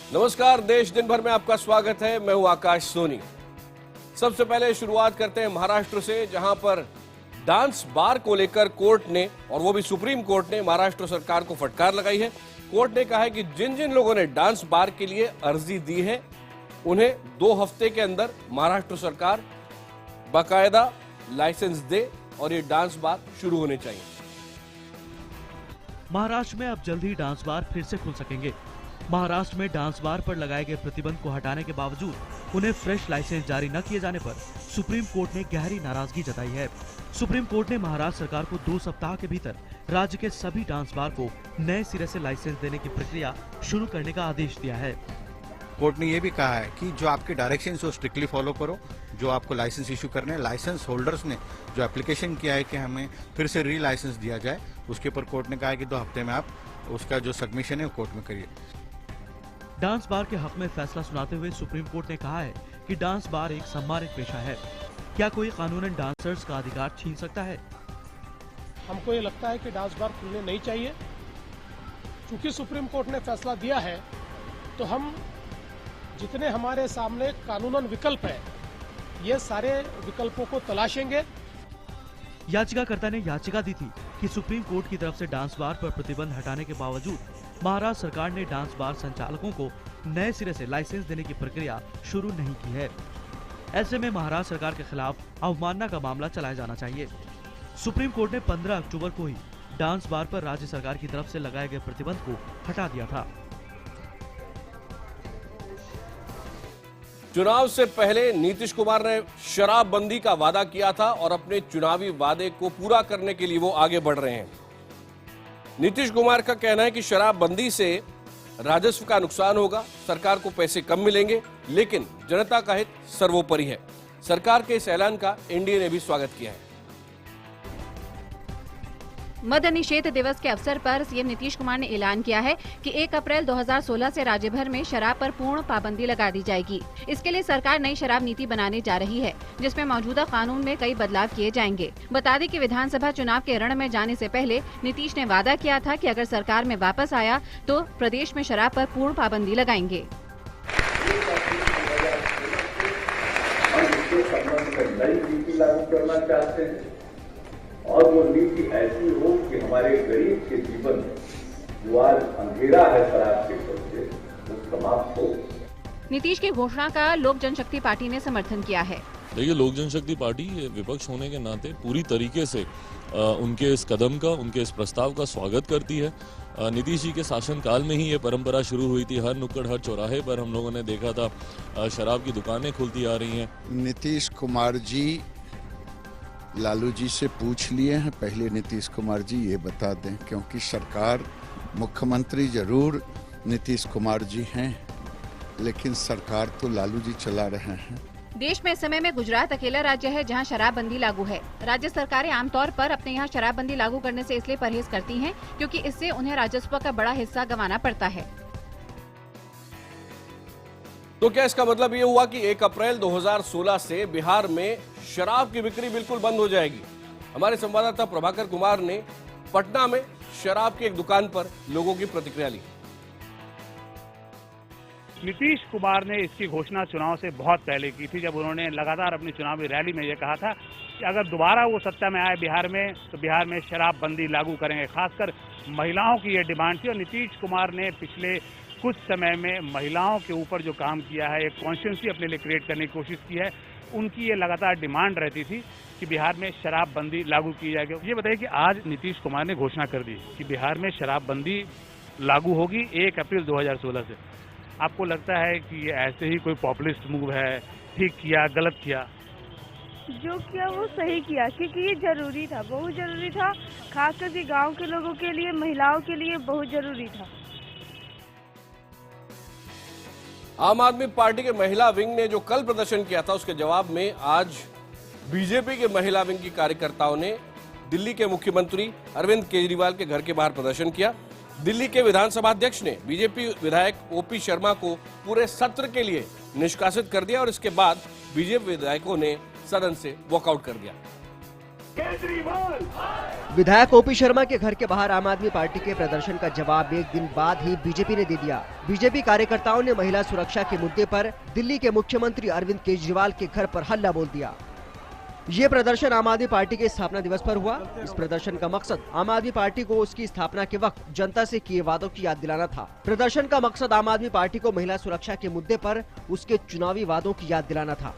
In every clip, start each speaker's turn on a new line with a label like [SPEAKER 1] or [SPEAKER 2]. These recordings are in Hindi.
[SPEAKER 1] नमस्कार, देश दिन भर में आपका स्वागत है। मैं हूं आकाश सोनी। सबसे पहले शुरुआत करते हैं महाराष्ट्र से, जहां पर डांस बार को लेकर कोर्ट ने, और वो भी सुप्रीम कोर्ट ने, महाराष्ट्र सरकार को फटकार लगाई है। कोर्ट ने कहा है कि जिन जिन लोगों ने डांस बार के लिए अर्जी दी है उन्हें 2 हफ्ते के अंदर महाराष्ट्र सरकार बाकायदा लाइसेंस दे और ये डांस बार शुरू होने चाहिए।
[SPEAKER 2] महाराष्ट्र में अब जल्द ही डांस बार फिर से खुल सकेंगे। महाराष्ट्र में डांस बार पर लगाए गए प्रतिबंध को हटाने के बावजूद उन्हें फ्रेश लाइसेंस जारी न किए जाने पर सुप्रीम कोर्ट ने गहरी नाराजगी जताई है। सुप्रीम कोर्ट ने महाराष्ट्र सरकार को 2 सप्ताह के भीतर राज्य के सभी डांस बार को नए सिरे से लाइसेंस देने की प्रक्रिया शुरू करने का आदेश दिया है।
[SPEAKER 3] कोर्ट ने ये भी कहा है कि जो आपके डायरेक्शंस हो स्ट्रिक्टली फॉलो करो। जो आपको लाइसेंस इशू करने हैं, लाइसेंस होल्डर्स ने जो एप्लीकेशन किया है कि हमें फिर से री लाइसेंस दिया जाए, उसके ऊपर कोर्ट ने कहा है कि 2 हफ्ते में आप उसका जो सबमिशन है कोर्ट में करिए।
[SPEAKER 2] डांस बार के हक में फैसला सुनाते हुए सुप्रीम कोर्ट ने कहा है कि डांस बार एक सम्मानित पेशा है। क्या कोई कानूनन डांसर्स का अधिकार छीन सकता है?
[SPEAKER 4] हमको ये लगता है कि डांस बार खुलने नहीं चाहिए। चूंकि सुप्रीम कोर्ट ने फैसला दिया है तो हम जितने हमारे सामने कानूनन विकल्प है, ये सारे विकल्पों को तलाशेंगे।
[SPEAKER 2] याचिकाकर्ता ने याचिका दी थी कि सुप्रीम कोर्ट की तरफ से डांस बार पर प्रतिबंध हटाने के बावजूद महाराष्ट्र सरकार ने डांस बार संचालकों को नए सिरे से लाइसेंस देने की प्रक्रिया शुरू नहीं की है। ऐसे में महाराष्ट्र सरकार के खिलाफ अवमानना का मामला चलाया जाना चाहिए। सुप्रीम कोर्ट ने 15 अक्टूबर को ही डांस बार पर राज्य सरकार की तरफ से लगाए गए प्रतिबंध को हटा दिया था।
[SPEAKER 1] चुनाव से पहले नीतीश कुमार ने शराबबंदी का वादा किया था और अपने चुनावी वादे को पूरा करने के लिए वो आगे बढ़ रहे हैं। नीतीश कुमार का कहना है कि शराबबंदी से राजस्व का नुकसान होगा, सरकार को पैसे कम मिलेंगे, लेकिन जनता का हित सर्वोपरि है। सरकार के इस ऐलान का एनडीए ने भी स्वागत किया है।
[SPEAKER 5] मद्य निषेध दिवस के अवसर पर सीएम नीतीश कुमार ने ऐलान किया है कि 1 अप्रैल 2016 से राज्य भर में शराब पर पूर्ण पाबंदी लगा दी जाएगी। इसके लिए सरकार नई शराब नीति बनाने जा रही है, जिसमें मौजूदा कानून में कई बदलाव किए जाएंगे। बता दें कि विधानसभा चुनाव के रण में जाने से पहले नीतीश ने वादा किया था कि अगर सरकार में वापस आया तो प्रदेश में शराब पर पूर्ण पाबंदी लगाएंगे।
[SPEAKER 6] और वो नीति ऐसी हो कि हमारे गरीब के जीवन में जो आज अंधेरा है शराब के चलते, वो समाप्त हो।
[SPEAKER 5] नीतीश की घोषणा का लोक जनशक्ति पार्टी ने समर्थन किया है।
[SPEAKER 7] देखिए, लोक जनशक्ति पार्टी विपक्ष होने के नाते पूरी तरीके से उनके इस कदम का, उनके इस प्रस्ताव का स्वागत करती है। नीतीश जी के शासनकाल में ही ये परंपरा शुरू हुई थी। हर नुक्कड़, हर चौराहे पर हम लोगों ने देखा था शराब की दुकानें खुलती आ रही हैं।
[SPEAKER 8] नीतीश कुमार जी लालू जी से पूछ लिए हैं, पहले नीतीश कुमार जी ये बता दें, क्योंकि सरकार, मुख्यमंत्री जरूर नीतीश कुमार जी हैं, लेकिन सरकार तो लालू जी चला रहे हैं।
[SPEAKER 5] देश में इस समय में गुजरात अकेला राज्य है जहां शराबबंदी लागू है। राज्य सरकारें आमतौर पर अपने यहाँ शराबबंदी लागू करने से इसलिए परहेज करती हैं क्योंकि इससे उन्हें राजस्व का बड़ा हिस्सा गंवाना पड़ता है।
[SPEAKER 1] तो क्या इसका मतलब ये हुआ कि 1 अप्रैल 2016 से बिहार में शराब की बिक्री बिल्कुल बंद हो जाएगी? हमारे संवाददाता प्रभाकर कुमार ने पटना में शराब की एक दुकान पर लोगों की प्रतिक्रिया ली।
[SPEAKER 9] नीतीश कुमार ने इसकी घोषणा चुनाव से बहुत पहले की थी, जब उन्होंने लगातार अपनी चुनावी रैली में ये कहा था कि अगर दोबारा वो सत्ता में आए बिहार में तो बिहार में शराबबंदी लागू करेंगे। खासकर महिलाओं की ये डिमांड थी और नीतीश कुमार ने पिछले कुछ समय में महिलाओं के ऊपर जो काम किया है, एक कॉन्स्टिट्यूंसी अपने लिए क्रिएट करने की कोशिश की है। उनकी ये लगातार डिमांड रहती थी कि बिहार में शराबबंदी लागू की जाएगी। ये बताइए कि आज नीतीश कुमार ने घोषणा कर दी कि बिहार में शराबबंदी लागू होगी 1 अप्रैल 2016 से। आपको लगता है कि ये ऐसे ही कोई पॉपुलिस्ट मूव है? ठीक किया, गलत किया?
[SPEAKER 10] जो किया वो सही किया, क्योंकि ये जरूरी था, बहुत जरूरी था। खासकर के गाँव के लोगों के लिए, महिलाओं के लिए बहुत जरूरी था।
[SPEAKER 1] आम आदमी पार्टी के महिला विंग ने जो कल प्रदर्शन किया था, उसके जवाब में आज बीजेपी के महिला विंग की कार्यकर्ताओं ने दिल्ली के मुख्यमंत्री अरविंद केजरीवाल के घर के बाहर प्रदर्शन किया। दिल्ली के विधानसभा अध्यक्ष ने बीजेपी विधायक ओपी शर्मा को पूरे सत्र के लिए निष्कासित कर दिया और इसके बाद बीजेपी विधायकों ने सदन से वॉकआउट कर दिया।
[SPEAKER 6] केजरीवाल।
[SPEAKER 11] विधायक ओपी शर्मा के घर के बाहर आम आदमी पार्टी के प्रदर्शन का जवाब एक दिन बाद ही बीजेपी ने दे दिया। बीजेपी कार्यकर्ताओं ने महिला सुरक्षा के मुद्दे पर दिल्ली के मुख्यमंत्री अरविंद केजरीवाल के घर पर हल्ला बोल दिया। ये प्रदर्शन आम आदमी पार्टी के स्थापना दिवस पर हुआ। इस प्रदर्शन का मकसद आम आदमी पार्टी को उसकी स्थापना के वक्त जनता से किए वादों की याद दिलाना था। प्रदर्शन का मकसद आम आदमी पार्टी को महिला सुरक्षा के मुद्दे पर उसके चुनावी वादों की याद दिलाना था।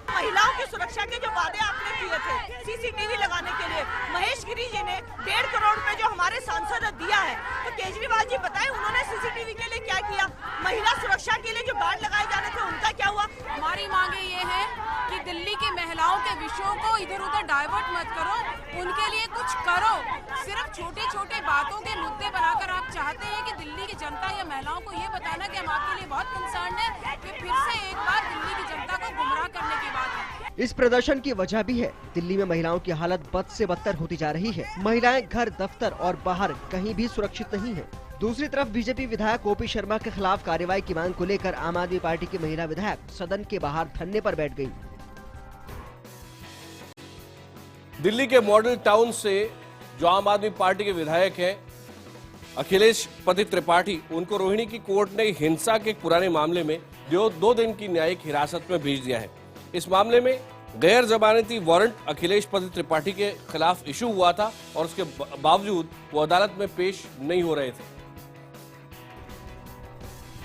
[SPEAKER 12] महिलाओं की सुरक्षा के जो वादे आपने किए थे सीसीटीवी लगाने के लिए, महेश गिरी जी ने 1.5 करोड़ में जो हमारे सांसद ने दिया है, तो केजरीवाल जी बताएं उन्होंने सीसीटीवी के लिए क्या किया? महिला सुरक्षा के लिए जो गार्ड लगाए जाने थे उनका क्या हुआ?
[SPEAKER 13] हमारी मांगे ये है कि दिल्ली की महिलाओं के विषयों को इधर उधर डाइवर्ट मत करो, उनके लिए कुछ करो। सिर्फ छोटी छोटी बातों के मुद्दे बनाकर आप चाहते हैं कि दिल्ली की जनता या महिलाओं को ये बताना कि हम आपके लिए बहुत कंसर्न है, कि फिर से एक बार दिल्ली की जनता को गुमराह करने की बात है।
[SPEAKER 11] इस प्रदर्शन की वजह भी है, दिल्ली में महिलाओं की हालत बद से बदतर होती जा रही है। महिलाएं घर, दफ्तर और बाहर कहीं भी सुरक्षित नहीं है। दूसरी तरफ बीजेपी विधायक ओपी शर्मा के खिलाफ कार्रवाई की मांग को लेकर आम आदमी पार्टी की महिला विधायक सदन के बाहर धरने पर बैठ गयी।
[SPEAKER 1] दिल्ली के मॉडल टाउन से जो आम आदमी पार्टी के विधायक हैं अखिलेश पति त्रिपाठी, उनको रोहिणी की कोर्ट ने हिंसा के एक पुराने मामले में 2 दिन की न्यायिक हिरासत में भेज दिया है। इस मामले में गैर जमानती वारंट अखिलेश पति त्रिपाठी के खिलाफ इशू हुआ था और उसके बावजूद वो अदालत में पेश नहीं हो रहे थे।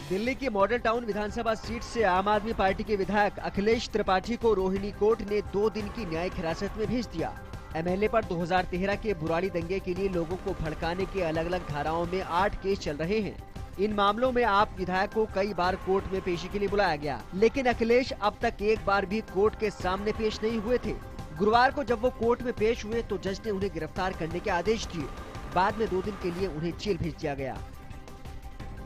[SPEAKER 11] दिल्ली की मॉडल टाउन विधानसभा सीट से आम आदमी पार्टी के विधायक अखिलेश त्रिपाठी को रोहिणी कोर्ट ने 2 दिन की न्यायिक हिरासत में भेज दिया। एमएलए पर 2013 के बुराड़ी दंगे के लिए लोगों को भड़काने के अलग अलग धाराओं में 8 केस चल रहे हैं। इन मामलों में आप विधायक को कई बार कोर्ट में पेशी के लिए बुलाया गया, लेकिन अखिलेश अब तक एक बार भी कोर्ट के सामने पेश नहीं हुए थे। गुरुवार को जब वो कोर्ट में पेश हुए तो जज ने उन्हें गिरफ्तार करने के आदेश दिए। बाद में 2 दिन के लिए उन्हें जेल भेज दिया गया।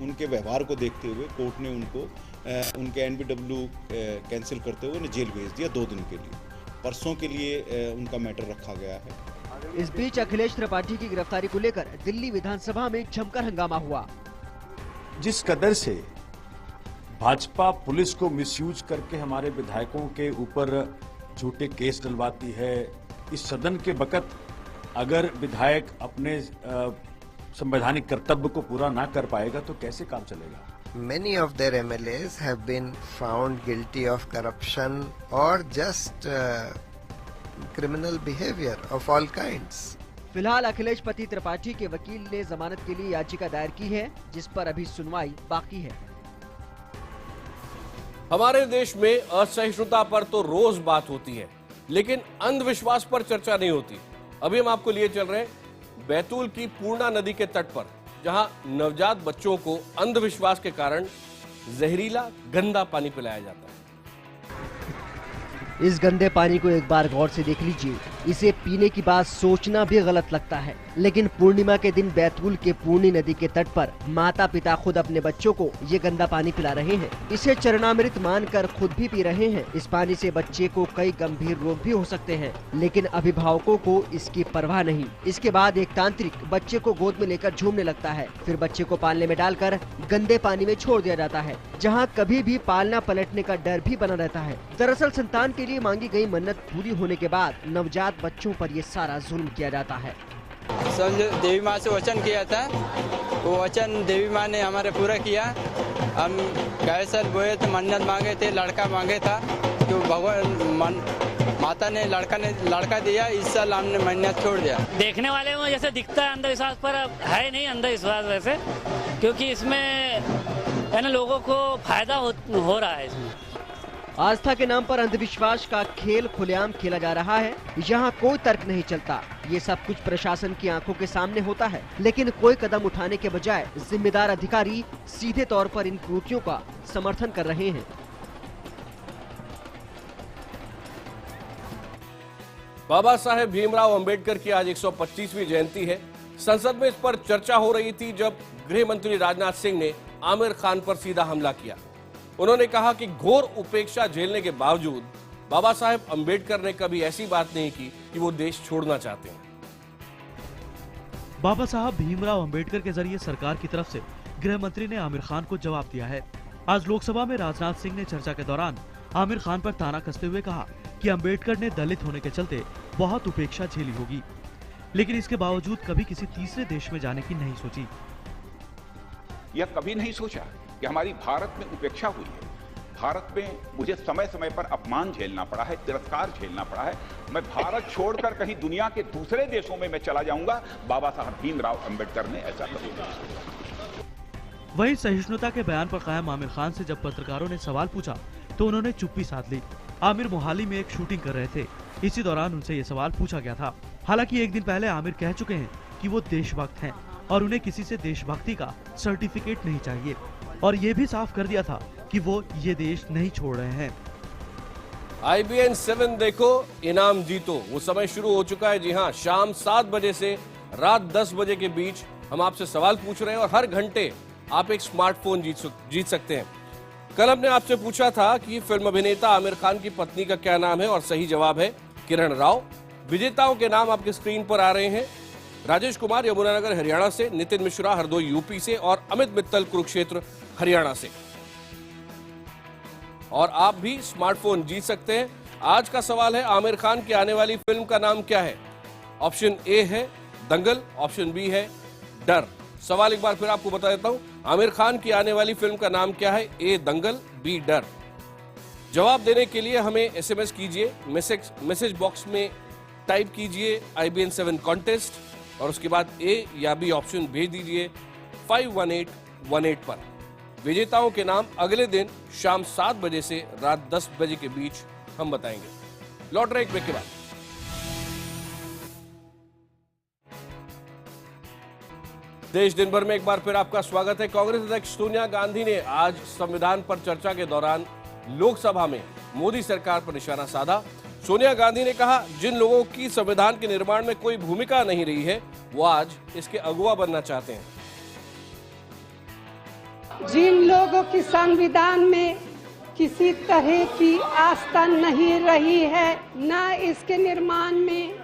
[SPEAKER 14] उनके व्यवहार को देखते हुए कोर्ट ने उनको उनके एनबीडब्ल्यू कैंसिल करते हुए उन्हें जेल भेज दिया 2 दिन के लिए। परसों के लिए उनका मैटर रखा गया है।
[SPEAKER 11] इस बीच अखिलेश त्रिपाठी की गिरफ्तारी को लेकर दिल्ली विधानसभा में जमकर हंगामा हुआ।
[SPEAKER 15] जिस कदर से भाजपा पुलिस को मिसयूज करके हमारे विधायकों के ऊपर झूठे केस डलवाती है, इस सदन के वक्त अगर विधायक अपने संवैधानिक कर्तव्य को पूरा ना कर पाएगा तो कैसे काम चलेगा?
[SPEAKER 16] Many of their MLAs have been found guilty of corruption or just criminal behavior of all kinds.
[SPEAKER 11] फिलहाल अखिलेश पति त्रिपाठी के वकील ने जमानत के लिए याचिका दायर की है, जिस पर अभी सुनवाई बाकी है।
[SPEAKER 1] हमारे देश में असहिष्णुता पर तो रोज बात होती है, लेकिन अंधविश्वास पर चर्चा नहीं होती। अभी हम आपको लिए चल रहे हैं बैतूल की पूर्णा नदी के तट पर, जहां नवजात बच्चों को अंधविश्वास के कारण जहरीला गंदा पानी पिलाया जाता है।
[SPEAKER 11] इस गंदे पानी को एक बार गौर से देख लीजिए। इसे पीने की बात सोचना भी गलत लगता है, लेकिन पूर्णिमा के दिन बैतूल के पूर्णी नदी के तट पर माता पिता खुद अपने बच्चों को ये गंदा पानी पिला रहे हैं। इसे चरणामृत मानकर खुद भी पी रहे हैं। इस पानी से बच्चे को कई गंभीर रोग भी हो सकते हैं, लेकिन अभिभावकों को इसकी परवाह नहीं। इसके बाद एक तांत्रिक बच्चे को गोद में लेकर झूमने लगता है, फिर बच्चे को पालने में डालकर गंदे पानी में छोड़ दिया जाता है, जहाँ कभी भी पालना पलटने का डर भी बना रहता है। दरअसल संतान के लिए मांगी गई मन्नत पूरी होने के बाद नवजात बच्चों पर ये सारा जुल्म किया जाता है।
[SPEAKER 17] देवी माँ से वचन किया था, वो वचन देवी माँ ने हमारे पूरा किया। हम गए साल बोए थे, मन्नत मांगे थे, लड़का मांगे था, तो भगवान माता ने लड़का दिया। इस साल हमने मन्नत छोड़ दिया।
[SPEAKER 18] देखने वाले में जैसे दिखता है अंधविश्वास, पर है नहीं अंधविश्वास वैसे, क्योंकि इसमें है ना लोगों को फायदा हो रहा है। इसमें
[SPEAKER 11] आस्था के नाम पर अंधविश्वास का खेल खुलेआम खेला जा रहा है। यहाँ कोई तर्क नहीं चलता। ये सब कुछ प्रशासन की आंखों के सामने होता है, लेकिन कोई कदम उठाने के बजाय जिम्मेदार अधिकारी सीधे तौर पर इन कृत्यों का समर्थन कर रहे हैं।
[SPEAKER 1] बाबा साहेब भीमराव अंबेडकर की आज 125वीं जयंती है। संसद में इस पर चर्चा हो रही थी जब गृह मंत्री राजनाथ सिंह ने आमिर खान पर सीधा हमला किया। उन्होंने कहा कि घोर उपेक्षा झेलने के बावजूद बाबा साहेब अंबेडकर ने कभी ऐसी बात नहीं की कि वो देश छोड़ना चाहते हैं।
[SPEAKER 2] बाबा साहब भीमराव अंबेडकर के जरिए सरकार की तरफ से गृह मंत्री ने आमिर खान को जवाब दिया है। आज लोकसभा में राजनाथ सिंह ने चर्चा के दौरान आमिर खान पर ताना कसते हुए कहा कि अंबेडकर ने दलित होने के चलते बहुत उपेक्षा झेली होगी, लेकिन इसके बावजूद कभी किसी तीसरे देश में जाने की नहीं सोची।
[SPEAKER 19] यह कभी नहीं सोचा कि हमारी भारत में उपेक्षा हुई है। भारत में मुझे समय समय पर अपमान झेलना पड़ा है, तिरस्कार झेलना पड़ा है। मैं भारत छोड़कर कहीं दुनिया के दूसरे देशों में मैं चला जाऊंगा, बाबा साहब भीमराव अंबेडकर ने ऐसा कभी नहीं सोचा।
[SPEAKER 2] वहीं सहिष्णुता के बयान पर कायम आमिर खान से जब पत्रकारों ने सवाल पूछा तो उन्होंने चुप्पी साध ली। आमिर मोहाली में एक शूटिंग कर रहे थे, इसी दौरान उनसे ये सवाल पूछा गया था। हालांकि एक दिन पहले आमिर कह चुके हैं कि वो देशभक्त हैं और उन्हें किसी से देशभक्ति का सर्टिफिकेट नहीं चाहिए, और ये भी साफ कर दिया था कि वो ये देश नहीं छोड़ रहे हैं।
[SPEAKER 1] IBN 7 देखो, इनाम जीतो, वो समय शुरू हो चुका है। जी हाँ, शाम 7 बजे से रात 10 बजे के बीच हम आपसे सवाल पूछ रहे हैं और हर घंटे आप एक स्मार्टफोन जीत सकते हैं। कल हमने आपसे पूछा था कि फिल्म अभिनेता आमिर खान की पत्नी का क्या नाम है, और सही जवाब है किरण राव। विजेताओं के नाम आपके स्क्रीन पर आ रहे हैं। राजेश कुमार यमुनानगर हरियाणा से, नितिन मिश्रा हरदोई यूपी से और अमित मित्तल कुरुक्षेत्र हरियाणा से। और आप भी स्मार्टफोन जीत सकते हैं। आज का सवाल है, आमिर खान की आने वाली फिल्म का नाम क्या है? ऑप्शन ए है दंगल, ऑप्शन बी है डर। सवाल एक बार फिर आपको बता देता हूं, आमिर खान की आने वाली फिल्म का नाम क्या है? ए दंगल, बी डर। जवाब देने के लिए हमें SMS कीजिए, मैसेज बॉक्स में टाइप कीजिए IBN 7 कॉन्टेस्ट और उसके बाद ए या बी ऑप्शन भेज दीजिए 51818 पर। विजेताओं के नाम अगले दिन शाम 7 बजे से रात 10 बजे के बीच हम बताएंगे। लौट रहे एक ब्रेक के बाद। देश दिन भर में एक बार फिर आपका स्वागत है। कांग्रेस अध्यक्ष सोनिया गांधी ने आज संविधान पर चर्चा के दौरान लोकसभा में मोदी सरकार पर निशाना साधा। सोनिया गांधी ने कहा, जिन लोगों की संविधान के निर्माण में कोई भूमिका नहीं रही है, वो आज इसके अगुवा बनना चाहते हैं।
[SPEAKER 20] जिन लोगों की संविधान में किसी तरह की आस्था नहीं रही है, न इसके निर्माण में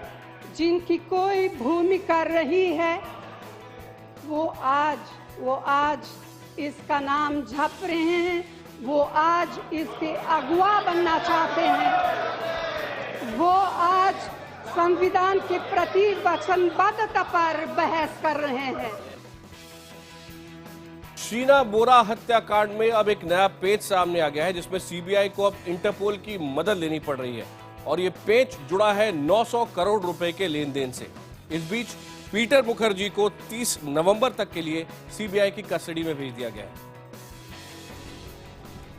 [SPEAKER 20] जिनकी कोई भूमिका रही है, वो आज इसका नाम जप रहे हैं, वो आज इसके अगुवा बनना चाहते हैं। वो आज संविधान के प्रति वचनबद्धता पर बहस कर रहे हैं।
[SPEAKER 1] शीना बोरा हत्याकांड में अब एक नया पेच सामने आ गया है, जिसमें CBI को अब इंटरपोल की मदद लेनी पड़ रही है और ये पेच जुड़ा है 900 करोड़ रुपए के लेन देन से। इस बीच पीटर मुखर्जी को 30 नवंबर तक के लिए CBI की कस्टडी में भेज दिया गया है।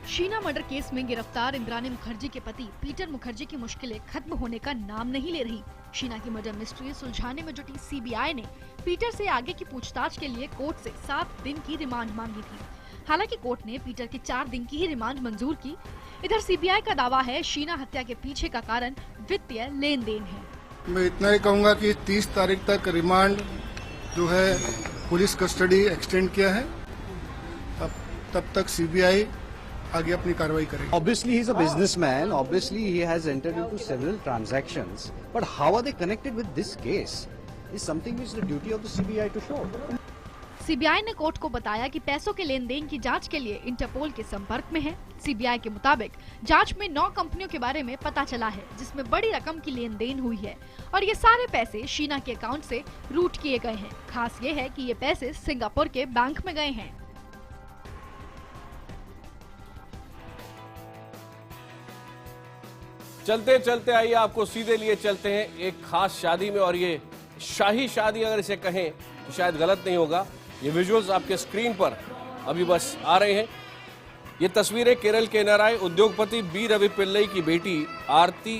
[SPEAKER 21] शीना मर्डर केस में गिरफ्तार इंद्राणी मुखर्जी के पति पीटर मुखर्जी की मुश्किलें खत्म होने का नाम नहीं ले रही। शीना की मर्डर मिस्ट्री सुलझाने में जुटी CBI ने पीटर से आगे की पूछताछ के लिए कोर्ट से 7 दिन की रिमांड मांगी थी। हालांकि कोर्ट ने पीटर की 4 दिन की ही रिमांड मंजूर की। इधर CBI का दावा है, शीना हत्या के पीछे का कारण वित्तीय लेन देन है।
[SPEAKER 22] मैं इतना ही कहूँगा कि 30 तारीख तक रिमांड जो है पुलिस कस्टडी एक्सटेंड किया है, तब तक CBI आगे अपनी कार्रवाई करेगी।
[SPEAKER 23] Obviously, he's a businessman. Obviously, he has entered into several transactions. But how are they connected with this case? Is something which is the duty of the CBI to show.
[SPEAKER 21] CBI ने कोर्ट को बताया कि पैसों के लेन देन की जांच के लिए इंटरपोल के संपर्क में है। CBI के मुताबिक जांच में 9 कंपनियों के बारे में पता चला है, जिसमें बड़ी रकम की लेन देन हुई है और ये सारे पैसे शीना के अकाउंट से रूट किए गए हैं। खास ये है कि ये पैसे सिंगापुर के बैंक में गए हैं।
[SPEAKER 1] चलते चलते आइए आपको सीधे लिए चलते हैं एक खास शादी में, और ये शाही शादी अगर इसे कहें तो शायद गलत नहीं होगा। ये विजुअल्स आपके स्क्रीन पर अभी बस आ रहे हैं। ये तस्वीरें केरल के NRI उद्योगपति बी रवि पिल्लई की बेटी आरती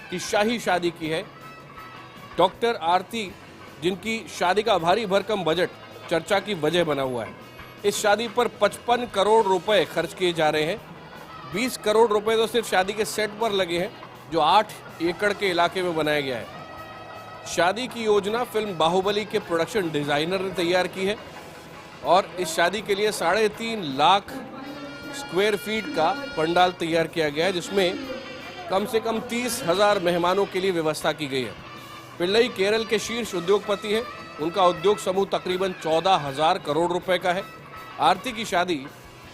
[SPEAKER 1] की शाही शादी की है। डॉक्टर आरती, जिनकी शादी का भारी भरकम बजट चर्चा की वजह बना हुआ है। इस शादी पर 55 करोड़ रुपए खर्च किए जा रहे हैं। 20 करोड़ रुपए तो सिर्फ शादी के सेट पर लगे हैं, जो 8 एकड़ के इलाके में बनाया गया है। शादी की योजना फिल्म बाहुबली के प्रोडक्शन डिजाइनर ने तैयार की है और इस शादी के लिए 3.5 लाख स्क्वायर फीट का पंडाल तैयार किया गया है, जिसमें कम से कम 30,000 मेहमानों के लिए व्यवस्था की गई है। पिल्लई केरल के शीर्ष उद्योगपति हैं। उनका उद्योग समूह तकरीबन 14,000 करोड़ रुपए का है। आरती की शादी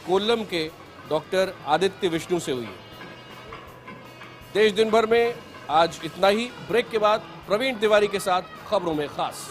[SPEAKER 1] कोल्लम के डॉक्टर आदित्य विष्णु से हुई है। देश दिन भर में आज इतना ही। ब्रेक के बाद प्रवीण तिवारी के साथ खबरों में खास।